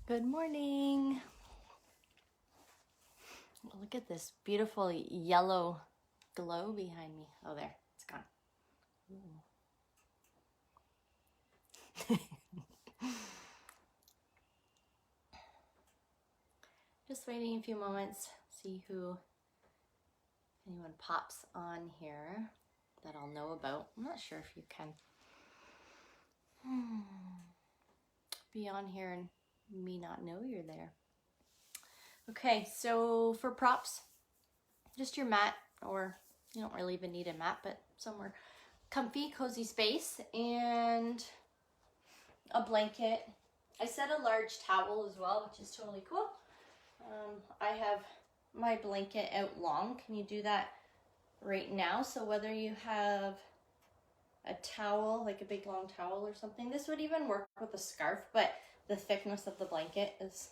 Good morning. Look at this beautiful yellow glow behind me. Oh, there, it's gone. Just waiting a few moments, see who anyone pops on here that I'll know about. I'm not sure if you can be on here and me not know you're there. Okay, so for props, just your mat, or you don't really even need a mat, but somewhere comfy, cozy space, and a blanket. I set a large towel as well, which is totally cool. I have my blanket out long. Can you do that right now? So whether you have a towel, like a big long towel or something, this would even work with a scarf, but the thickness of the blanket is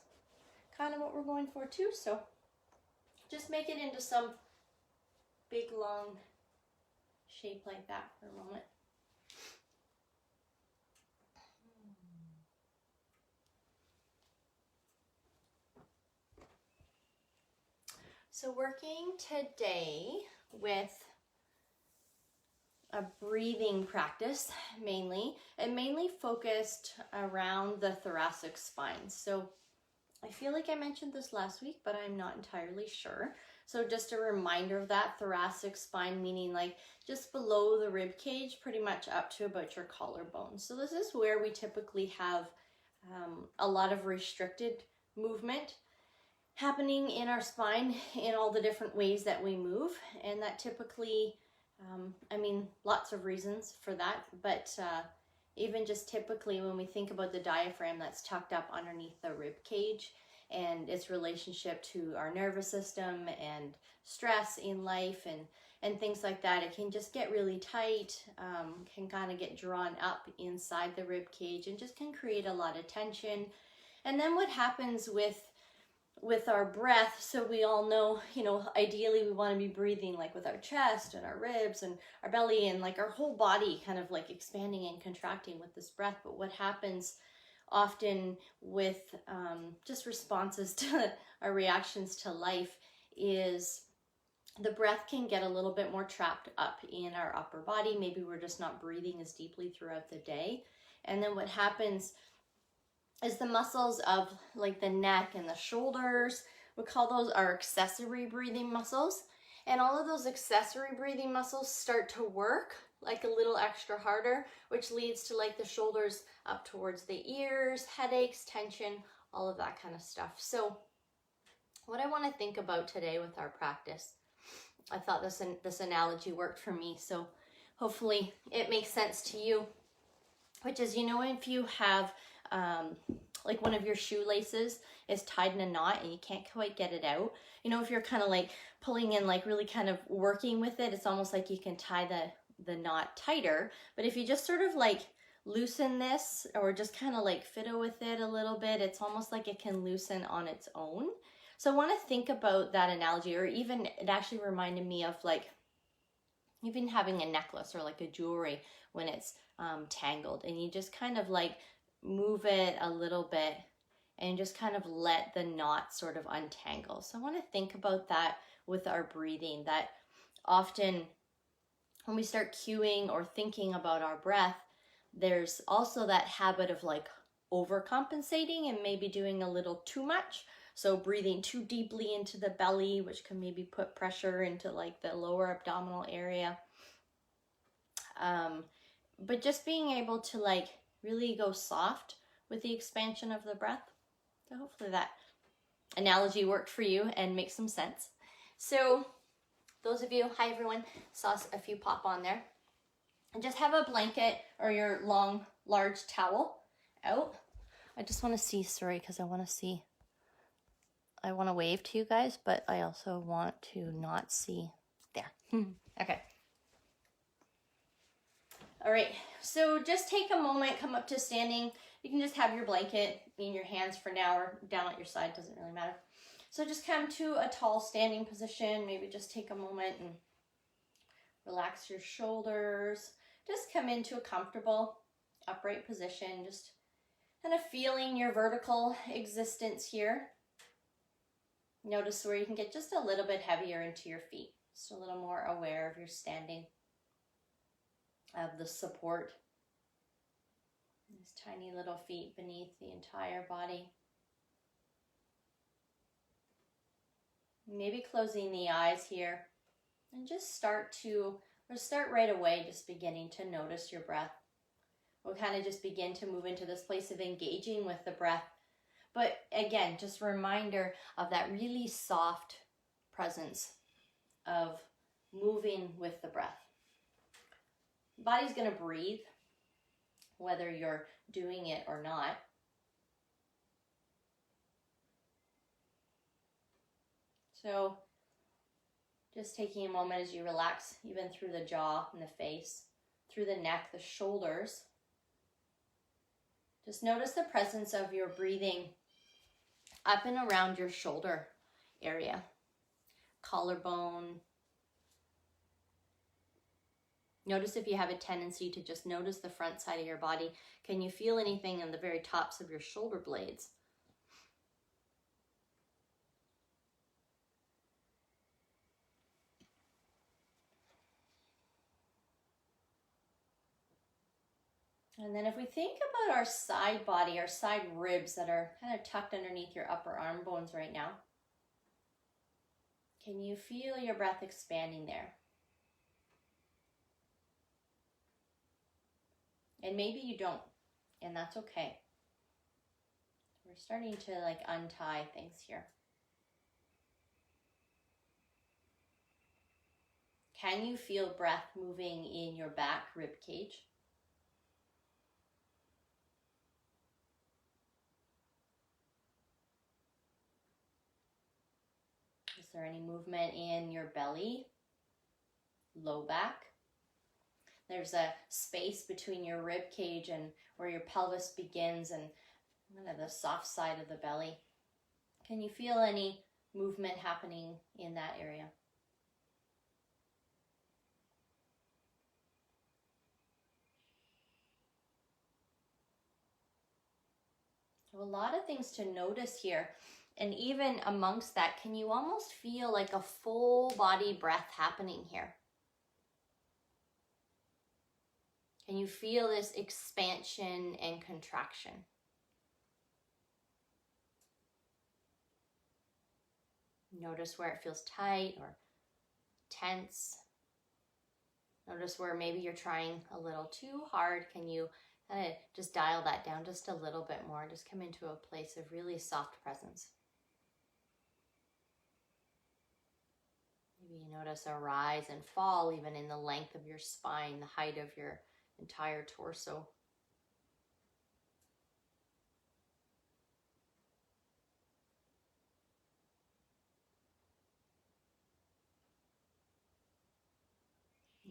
kind of what we're going for too. So just make it into some big long shape like that for a moment. So working today with a breathing practice mainly, and mainly focused around the thoracic spine. So I feel like I mentioned this last week, but I'm not entirely sure. So just a reminder of that, thoracic spine meaning like just below the rib cage, pretty much up to about your collarbone. So this is where we typically have a lot of restricted movement happening in our spine in all the different ways that we move. And that typically, I mean, lots of reasons for that, but even just typically when we think about the diaphragm that's tucked up underneath the rib cage and its relationship to our nervous system and stress in life and things like that, it can just get really tight, can kind of get drawn up inside the rib cage and just can create a lot of tension. And then what happens with our breath, so we all know, you know, ideally we want to be breathing like with our chest and our ribs and our belly and like our whole body kind of like expanding and contracting with this breath. But what happens often with just responses to our reactions to life is the breath can get a little bit more trapped up in our upper body. Maybe we're just not breathing as deeply throughout the day. And then what happens is the muscles of like the neck and the shoulders, we call those our accessory breathing muscles. And all of those accessory breathing muscles start to work like a little extra harder, which leads to like the shoulders up towards the ears, headaches, tension, all of that kind of stuff. So what I want to think about today with our practice, I thought this analogy worked for me, so hopefully it makes sense to you, which is, you know, if you have like one of your shoelaces is tied in a knot and you can't quite get it out, you know, if you're kind of like pulling in, like really kind of working with it, it's almost like you can tie the knot tighter. But if you just sort of like loosen this or just kind of like fiddle with it a little bit, it's almost like it can loosen on its own. So I want to think about that analogy, or even it actually reminded me of like even having a necklace or like a jewelry when it's tangled, and you just kind of like move it a little bit and just kind of let the knot sort of untangle. So I want to think about that with our breathing, that often when we start cueing or thinking about our breath, there's also that habit of like overcompensating and maybe doing a little too much. So breathing too deeply into the belly, which can maybe put pressure into like the lower abdominal area. But just being able to like really go soft with the expansion of the breath. So hopefully that analogy worked for you and makes some sense. So those of you, hi everyone, saw a few pop on there. And just have a blanket or your long, large towel out. I just want to see, sorry, because I want to wave to you guys, but I also want to not see there. Okay. All right, so just take a moment, come up to standing. You can just have your blanket in your hands for now or down at your side, doesn't really matter. So just come to a tall standing position, maybe just take a moment and relax your shoulders. Just come into a comfortable upright position, just Kind of feeling your vertical existence here. Notice where you can get just a little bit heavier into your feet. Just a little more aware of your standing, of the support. These tiny little feet beneath the entire body. Maybe closing the eyes here and just start right away, just beginning to notice your breath. We'll kind of just begin to move into this place of engaging with the breath. But again, just a reminder of that really soft presence of moving with the breath. The body's going to breathe, whether you're doing it or not. So just taking a moment as you relax, even through the jaw and the face, through the neck, the shoulders. Just notice the presence of your breathing up and around your shoulder area, collarbone. Notice if you have a tendency to just notice the front side of your body. Can you feel anything in the very tops of your shoulder blades? And then if we think about our side body, our side ribs that are kind of tucked underneath your upper arm bones right now, can you feel your breath expanding there? And maybe you don't, and that's okay. We're starting to untie things here. Can you feel breath moving in your back rib cage? Is there any movement in your belly, low back? There's a space between your rib cage and where your pelvis begins and kind of the soft side of the belly. Can you feel any movement happening in that area? So a lot of things to notice here. And even amongst that, can you almost feel like a full body breath happening here? Can you feel this expansion and contraction? Notice where it feels tight or tense. Notice where maybe you're trying a little too hard. Can you kind of just dial that down just a little bit more? Just come into a place of really soft presence. Maybe you notice a rise and fall even in the length of your spine, the height of your entire torso.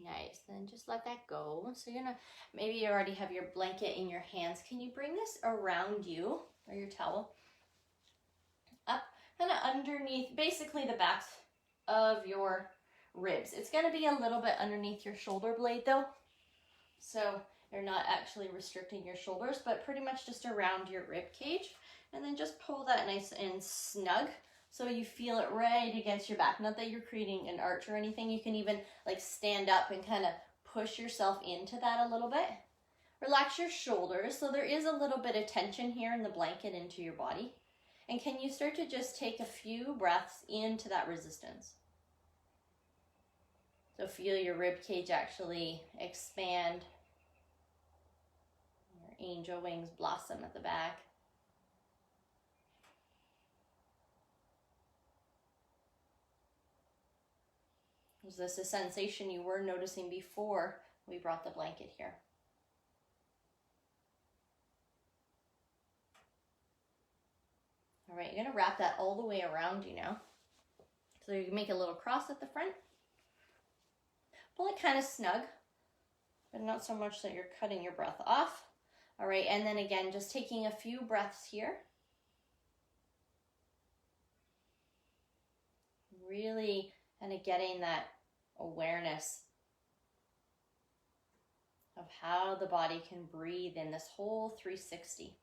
Nice, then just let that go. So you're gonna, maybe you already have your blanket in your hands. Can you bring this around you, or your towel, up kind of underneath, basically the backs of your ribs. It's gonna be a little bit underneath your shoulder blade though. So you're not actually restricting your shoulders, but pretty much just around your rib cage. And then just pull that nice and snug so you feel it right against your back. Not that you're creating an arch or anything. You can even stand up and kind of push yourself into that a little bit. Relax your shoulders. So there is a little bit of tension here in the blanket into your body. And can you start to just take a few breaths into that resistance? So feel your rib cage actually expand. Your angel wings blossom at the back. Was this a sensation you were noticing before we brought the blanket here? All right, you're gonna wrap that all the way around you now. So you can make a little cross at the front. Pull it kind of snug, but not so much that you're cutting your breath off. All right, and then again, just taking a few breaths here. Really kind of getting that awareness of how the body can breathe in this whole 360.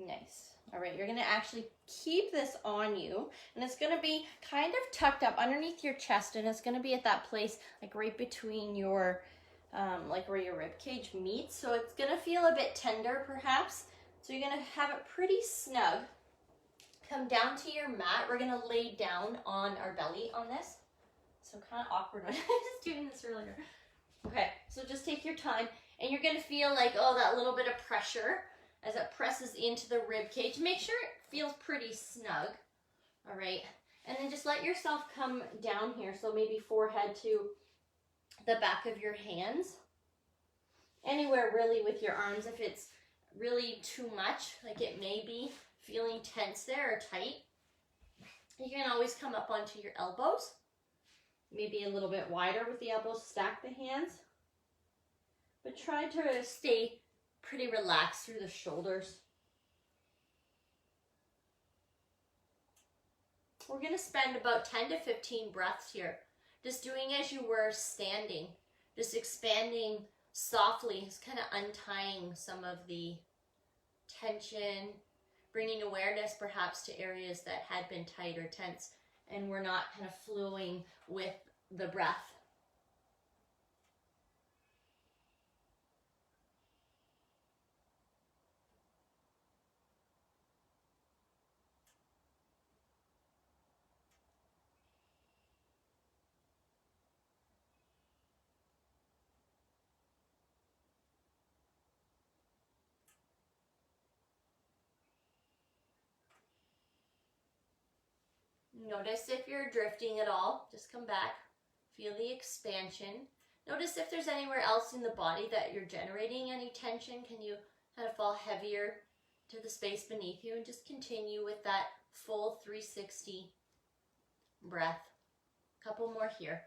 Nice. All right, you're gonna actually keep this on you, and it's gonna be kind of tucked up underneath your chest, and it's gonna be at that place like right between your, like where your rib cage meets. So it's gonna feel a bit tender perhaps. So you're gonna have it pretty snug. Come down to your mat. We're gonna lay down on our belly on this. So kind of awkward when I was doing this earlier. Okay, so just take your time, and you're gonna feel like, oh, that little bit of pressure as it presses into the rib cage. Make sure it feels pretty snug. All right, and then just let yourself come down here. So maybe forehead to the back of your hands. Anywhere really with your arms. If it's really too much, like it may be feeling tense there or tight, you can always come up onto your elbows. Maybe a little bit wider with the elbows, stack the hands. But try to stay pretty relaxed through the shoulders. We're going to spend about 10 to 15 breaths here. Just doing as you were standing. Just expanding softly. Just kind of untying some of the tension. Bringing awareness perhaps to areas that had been tight or tense. And we're not kind of flowing with the breath. Notice if you're drifting at all. Just come back. Feel the expansion. Notice if there's anywhere else in the body that you're generating any tension. Can you kind of fall heavier to the space beneath you, and just continue with that full 360 breath. A couple more here.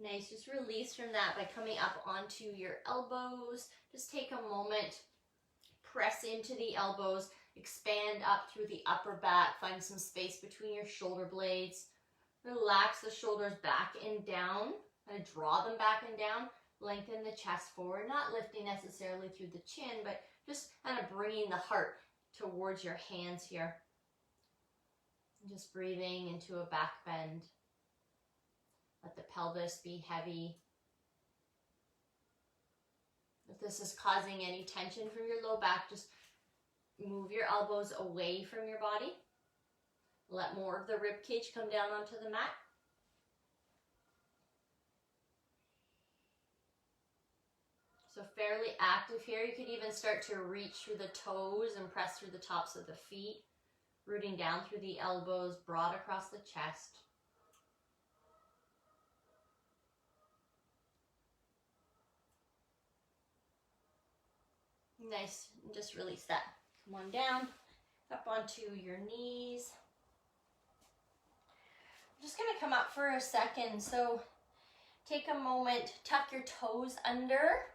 Nice, just release from that by coming up onto your elbows. Just take a moment, press into the elbows, expand up through the upper back, find some space between your shoulder blades. Relax the shoulders back and down, kind of draw them back and down, lengthen the chest forward, not lifting necessarily through the chin, but just kind of bringing the heart towards your hands here. Just breathing into a back bend. Let the pelvis be heavy. If this is causing any tension from your low back, just move your elbows away from your body. Let more of the rib cage come down onto the mat. So fairly active here. You could even start to reach through the toes and press through the tops of the feet, rooting down through the elbows, broad across the chest. Nice, and just release that. Come on down, up onto your knees. I'm just gonna come up for a second. So take a moment, tuck your toes under,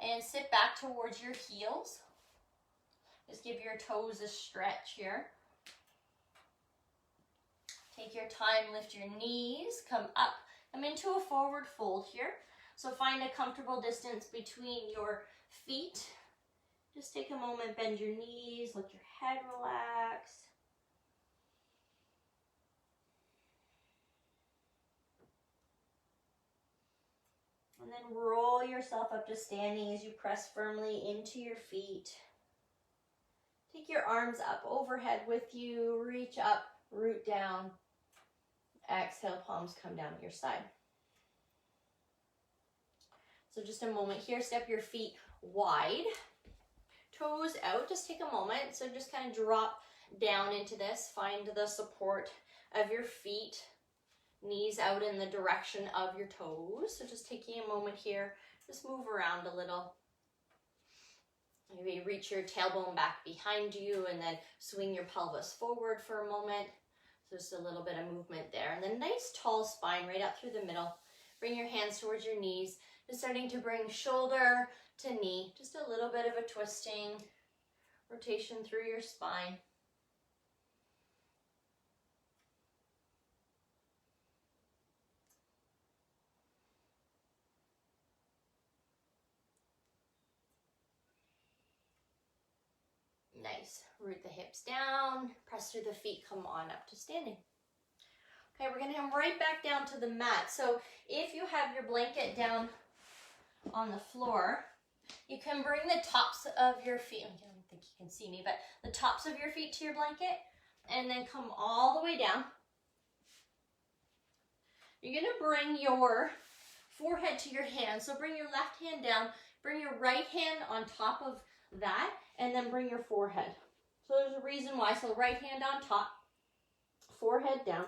and sit back towards your heels. Just give your toes a stretch here. Take your time, lift your knees, come up. I'm into a forward fold here. So find a comfortable distance between your feet. Just take a moment, bend your knees, let your head relax. And then roll yourself up to standing as you press firmly into your feet. Take your arms up overhead with you, reach up, root down. Exhale, palms come down at your side. So just a moment here, step your feet wide, toes out, just take a moment. So just kind of drop down into this, find the support of your feet, knees out in the direction of your toes. So just taking a moment here, just move around a little. Maybe reach your tailbone back behind you and then swing your pelvis forward for a moment. So just a little bit of movement there. And then nice tall spine right up through the middle. Bring your hands towards your knees. Just starting to bring shoulder to knee. Just a little bit of a twisting rotation through your spine. Nice. Root the hips down, press through the feet, come on up to standing. Okay, we're going to come right back down to the mat. So if you have your blanket down on the floor, you can bring the tops of your feet, I don't think you can see me, but the tops of your feet to your blanket, and then come all the way down. You're going to bring your forehead to your hand. So bring your left hand down, bring your right hand on top of that, and then bring your forehead. So there's a reason why. So right hand on top, forehead down.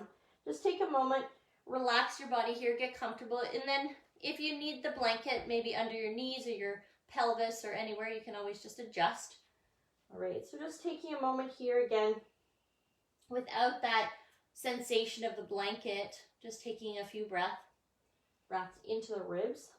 Just take a moment, relax your body here, get comfortable, and then if you need the blanket maybe under your knees or your pelvis or anywhere, you can always just adjust. All right, so just taking a moment here again without that sensation of the blanket, just taking a few breaths into the ribs.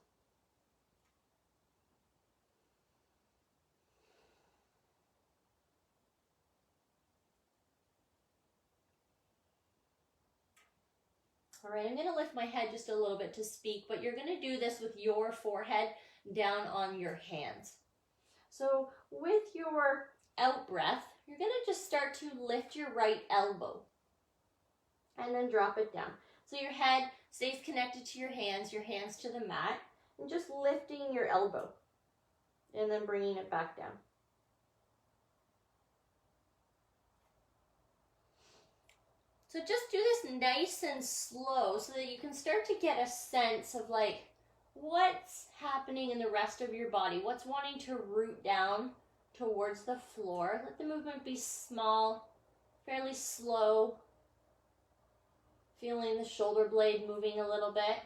All right, I'm going to lift my head just a little bit to speak, but you're going to do this with your forehead down on your hands. So with your out breath, you're going to just start to lift your right elbow and then drop it down. So your head stays connected to your hands to the mat, and just lifting your elbow and then bringing it back down. So just do this nice and slow so that you can start to get a sense of like what's happening in the rest of your body, what's wanting to root down towards the floor. Let the movement be small, fairly slow, feeling the shoulder blade moving a little bit.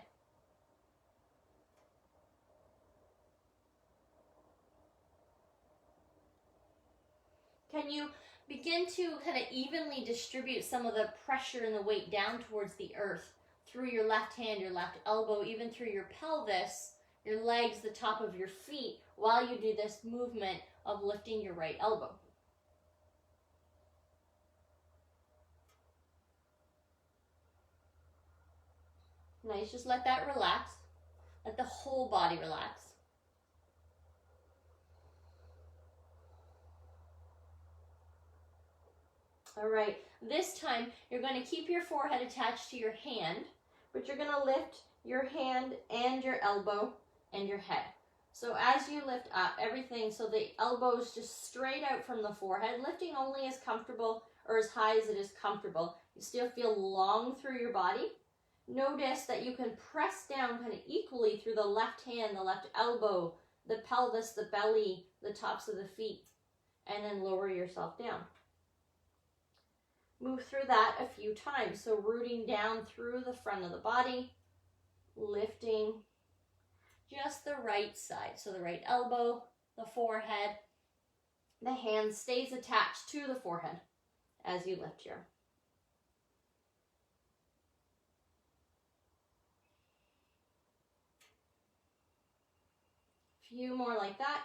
Can you begin to kind of evenly distribute some of the pressure and the weight down towards the earth through your left hand, your left elbow, even through your pelvis, your legs, the top of your feet, while you do this movement of lifting your right elbow. Nice, just let that relax. Let the whole body relax. All right, this time you're going to keep your forehead attached to your hand, but you're going to lift your hand and your elbow and your head. So as you lift up everything, so the elbows just straight out from the forehead, lifting only as comfortable or as high as it is comfortable. You still feel long through your body. Notice that you can press down kind of equally through the left hand, the left elbow, the pelvis, the belly, the tops of the feet, and then lower yourself down. Move through that a few times. So rooting down through the front of the body, lifting just the right side. So the right elbow, the forehead, the hand stays attached to the forehead as you lift here. Few more like that.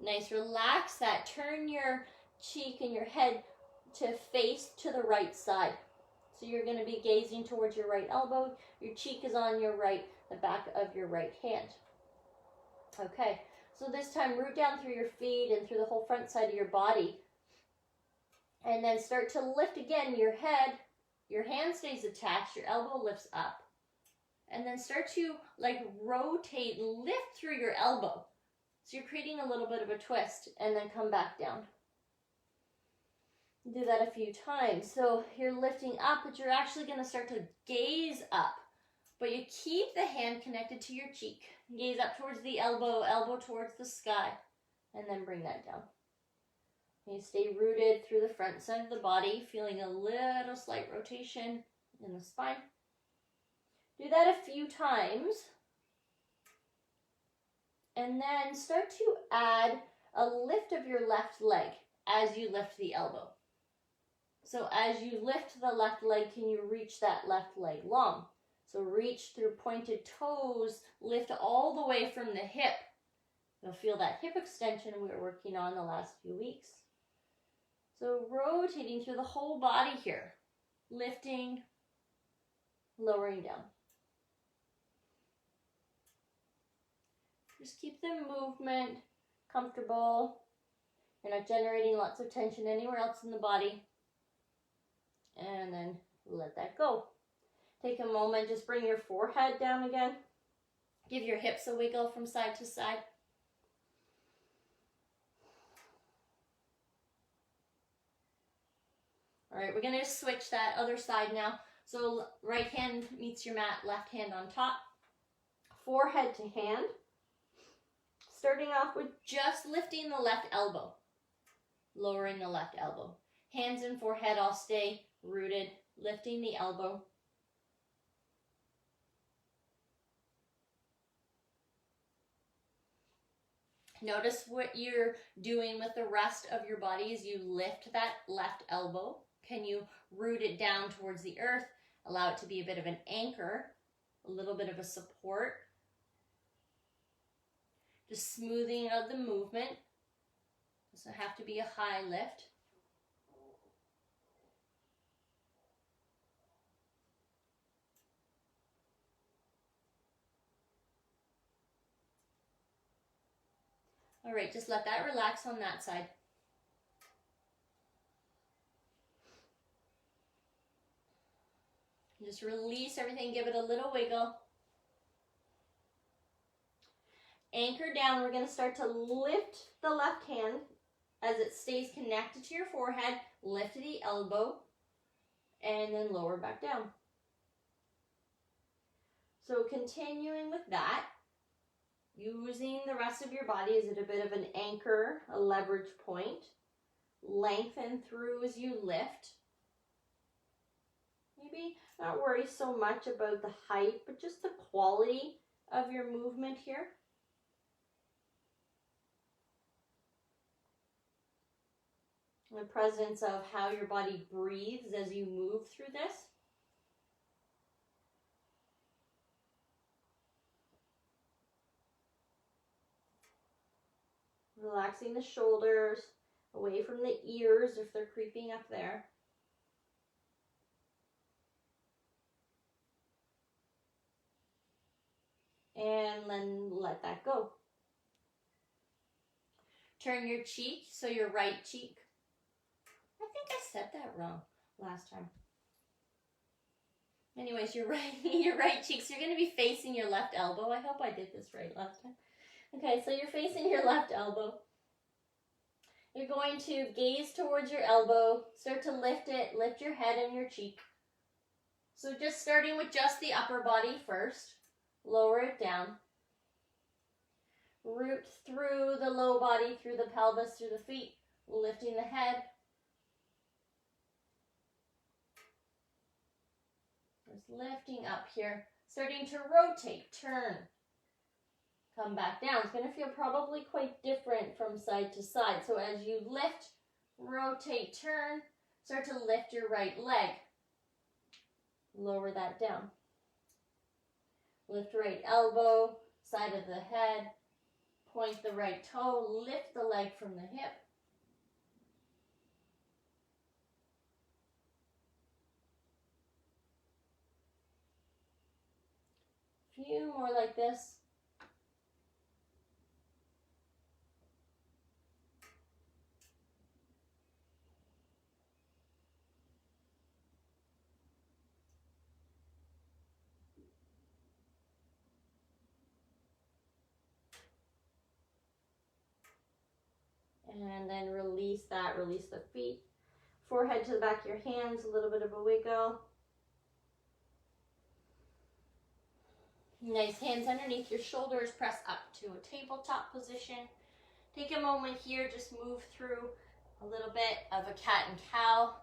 Nice, relax that. Turn your cheek and your head to face to the right side. So you're going to be gazing towards your right elbow. Your cheek is on your right, the back of your right hand. Okay, so this time root down through your feet and through the whole front side of your body. And then start to lift again your head. Your hand stays attached, your elbow lifts up. And then start to like rotate, lift through your elbow. So you're creating a little bit of a twist and then come back down. Do that a few times. So you're lifting up, but you're actually going to start to gaze up. But you keep the hand connected to your cheek. Gaze up towards the elbow, elbow towards the sky, and then bring that down. You stay rooted through the front side of the body, feeling a little slight rotation in the spine. Do that a few times. And then start to add a lift of your left leg as you lift the elbow. So as you lift the left leg, can you reach that left leg long? So reach through pointed toes, lift all the way from the hip. You'll feel that hip extension we were working on the last few weeks. So rotating through the whole body here, lifting, lowering down. Just keep the movement comfortable. You're not generating lots of tension anywhere else in the body. And then let that go. Take a moment, just bring your forehead down again. Give your hips a wiggle from side to side. All right, we're going to switch that other side now. So right hand meets your mat, left hand on top. Forehead to hand. Starting off with just lifting the left elbow. Lowering the left elbow. Hands and forehead all stay rooted. Lifting the elbow. Notice what you're doing with the rest of your body as you lift that left elbow. Can you root it down towards the earth? Allow it to be a bit of an anchor, a little bit of a support. Just smoothing out the movement. Doesn't have to be a high lift. All right, just let that relax on that side. Just release everything, give it a little wiggle. Anchor down, we're going to start to lift the left hand as it stays connected to your forehead. Lift the elbow and then lower back down. So continuing with that, using the rest of your body as a bit of an anchor, a leverage point. Lengthen through as you lift. Maybe not worry so much about the height, but just the quality of your movement here. The presence of how your body breathes as you move through this. Relaxing the shoulders, away from the ears if they're creeping up there. And then let that go. Turn your cheek, so your right cheek. I think I said that wrong last time. Anyways, your right cheek. So you're going to be facing your left elbow. I hope I did this right last time. Okay, so you're facing your left elbow. You're going to gaze towards your elbow. Start to lift it. Lift your head and your cheek. So just starting with just the upper body first. Lower it down. Root through the low body, through the pelvis, through the feet. Lifting the head. Just lifting up here. Starting to rotate, turn. Come back down. It's going to feel probably quite different from side to side. So as you lift, rotate, turn, start to lift your right leg. Lower that down. Lift right elbow, side of the head, point the right toe, lift the leg from the hip. A few more like this. And then release that, release the feet. Forehead to the back of your hands, a little bit of a wiggle. Nice, hands underneath your shoulders, press up to a tabletop position. Take a moment here, just move through a little bit of a cat and cow.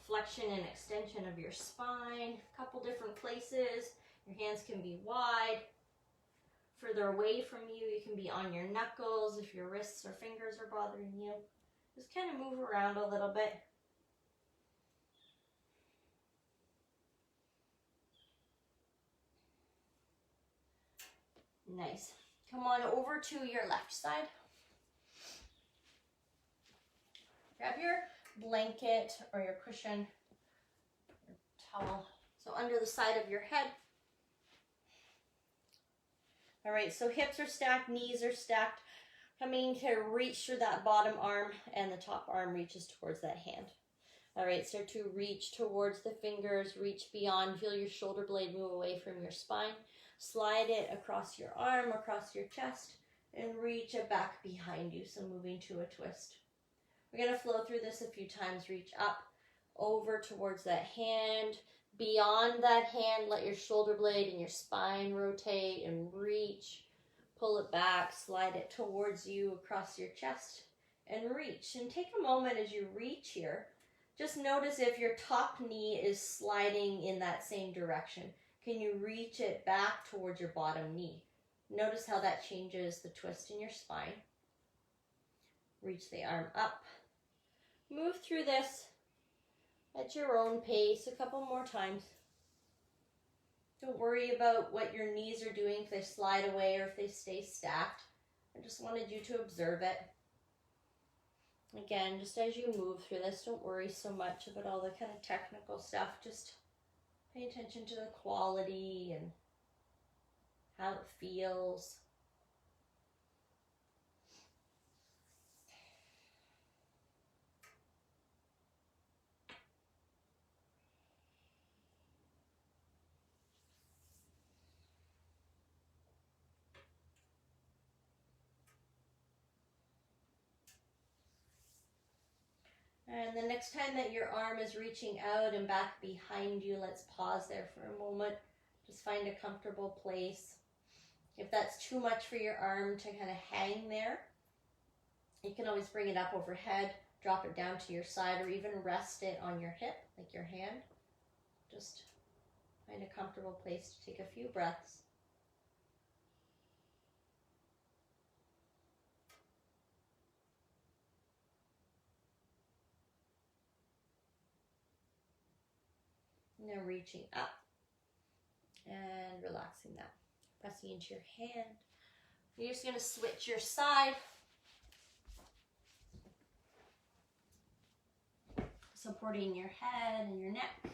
Flexion and extension of your spine, a couple different places. Your hands can be wide. Further away from you, you can be on your knuckles if your wrists or fingers are bothering you. Just kind of move around a little bit. Nice. Come on over to your left side. Grab your blanket or your cushion, your towel, so under the side of your head. All right, so hips are stacked, knees are stacked. Coming to reach through that bottom arm, and the top arm reaches towards that hand. All right, start to reach towards the fingers, reach beyond, feel your shoulder blade move away from your spine. Slide it across your arm, across your chest, and reach it back behind you, so moving to a twist. We're going to flow through this a few times. Reach up, over towards that hand. Beyond that hand, let your shoulder blade and your spine rotate and reach. Pull it back, slide it towards you across your chest, and reach. And take a moment as you reach here. Just notice if your top knee is sliding in that same direction. Can you reach it back towards your bottom knee? Notice how that changes the twist in your spine. Reach the arm up. Move through this at your own pace a couple more times. Don't worry about what your knees are doing, if they slide away or if they stay stacked. I just wanted you to observe it. Again, just as you move through this, don't worry so much about all the kind of technical stuff. Just pay attention to the quality and how it feels. And the next time that your arm is reaching out and back behind you, let's pause there for a moment. Just find a comfortable place. If that's too much for your arm to kind of hang there, you can always bring it up overhead, drop it down to your side, or even rest it on your hip, like your hand. Just find a comfortable place to take a few breaths. Now reaching up and relaxing that. Pressing into your hand. You're just going to switch your side. Supporting your head and your neck.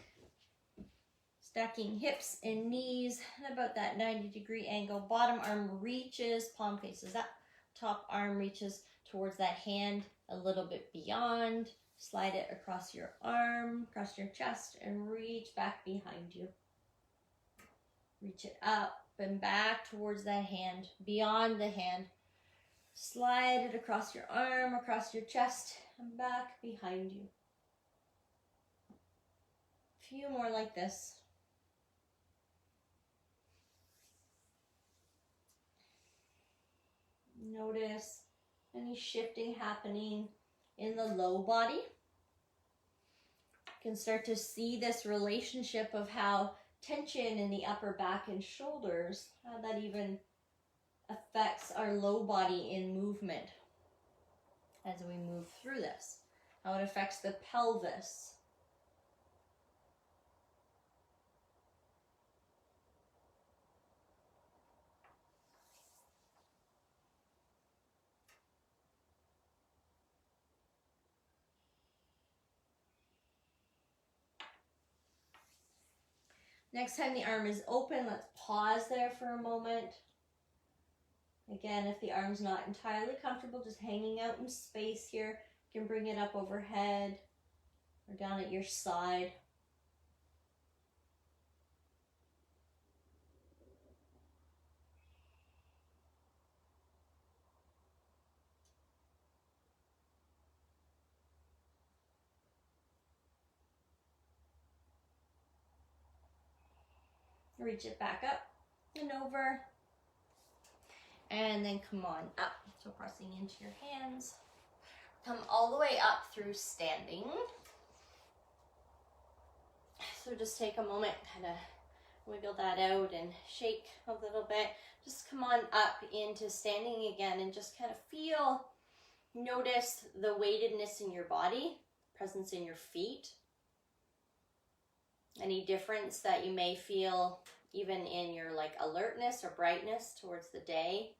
Stacking hips and knees at about that 90-degree angle. Bottom arm reaches, palm faces up. Top arm reaches towards that hand a little bit beyond. Slide it across your arm, across your chest, and reach back behind you. Reach it up and back towards that hand, beyond the hand. Slide it across your arm, across your chest, and back behind you. A few more like this. Notice any shifting happening in the low body. You can start to see this relationship of how tension in the upper back and shoulders, how that even affects our low body in movement as we move through this, how it affects the pelvis. Next time the arm is open, let's pause there for a moment. Again, if the arm's not entirely comfortable, just hanging out in space here, you can bring it up overhead or down at your side. Reach it back up and over. And then come on up. So pressing into your hands. Come all the way up through standing. So just take a moment, kind of wiggle that out and shake a little bit. Just come on up into standing again and just kind of feel, notice the weightedness in your body, presence in your feet. Any difference that you may feel even in your like alertness or brightness towards the day.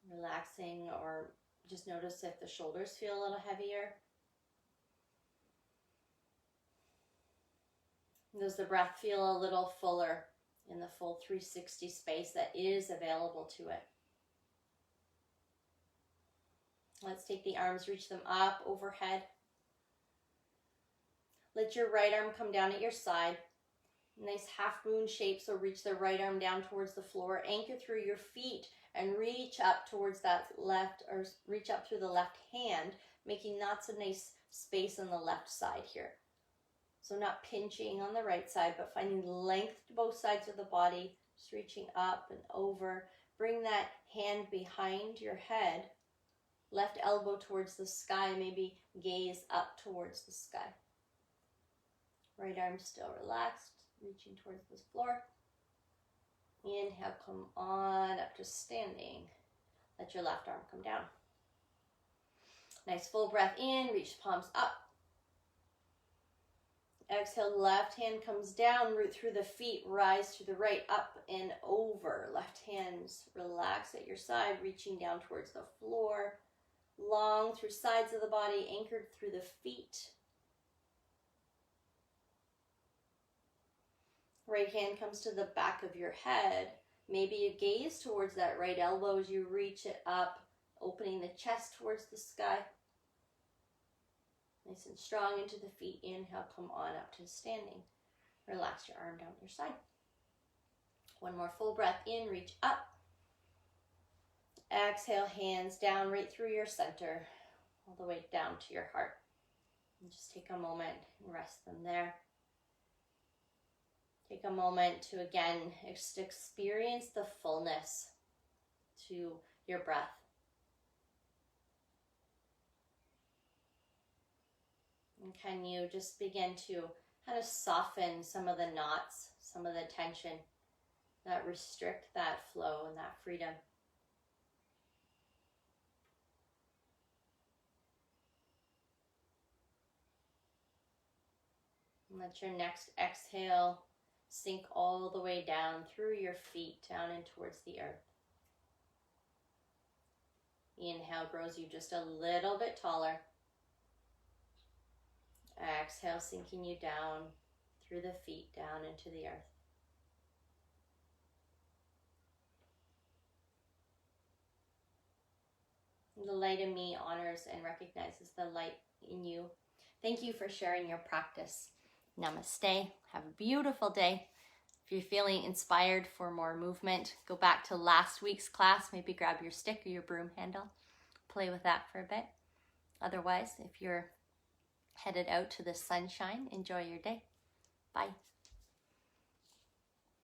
Relaxing, or just notice if the shoulders feel a little heavier. Does the breath feel a little fuller in the full 360 space that is available to it? Let's take the arms, reach them up overhead. Let your right arm come down at your side. Nice half moon shape, so reach the right arm down towards the floor. Anchor through your feet and reach up towards that left, or reach up through the left hand, making lots of nice space on the left side here. So not pinching on the right side, but finding length to both sides of the body, just reaching up and over. Bring that hand behind your head, left elbow towards the sky, maybe gaze up towards the sky. Right arm still relaxed, reaching towards the floor. Inhale, come on up to standing. Let your left arm come down. Nice full breath in, reach palms up. Exhale, left hand comes down, root through the feet, rise to the right, up and over. Left hands relax at your side, reaching down towards the floor. Long through sides of the body, anchored through the feet. Right hand comes to the back of your head. Maybe you gaze towards that right elbow as you reach it up, opening the chest towards the sky. Nice and strong into the feet. Inhale, come on up to standing. Relax your arm down your side. One more full breath in, reach up. Exhale, hands down right through your center, all the way down to your heart. And just take a moment and rest them there. Take a moment to again experience the fullness to your breath. And can you just begin to kind of soften some of the knots, some of the tension that restrict that flow and that freedom. And let your next exhale sink all the way down through your feet, down and towards the earth. Inhale grows you just a little bit taller. Exhale, sinking you down through the feet, down into the earth. The light in me honors and recognizes the light in you. Thank you for sharing your practice. Namaste. Have a beautiful day. If you're feeling inspired for more movement, go back to last week's class. Maybe grab your stick or your broom handle. Play with that for a bit. Otherwise, if you're headed out to the sunshine, enjoy your day. Bye.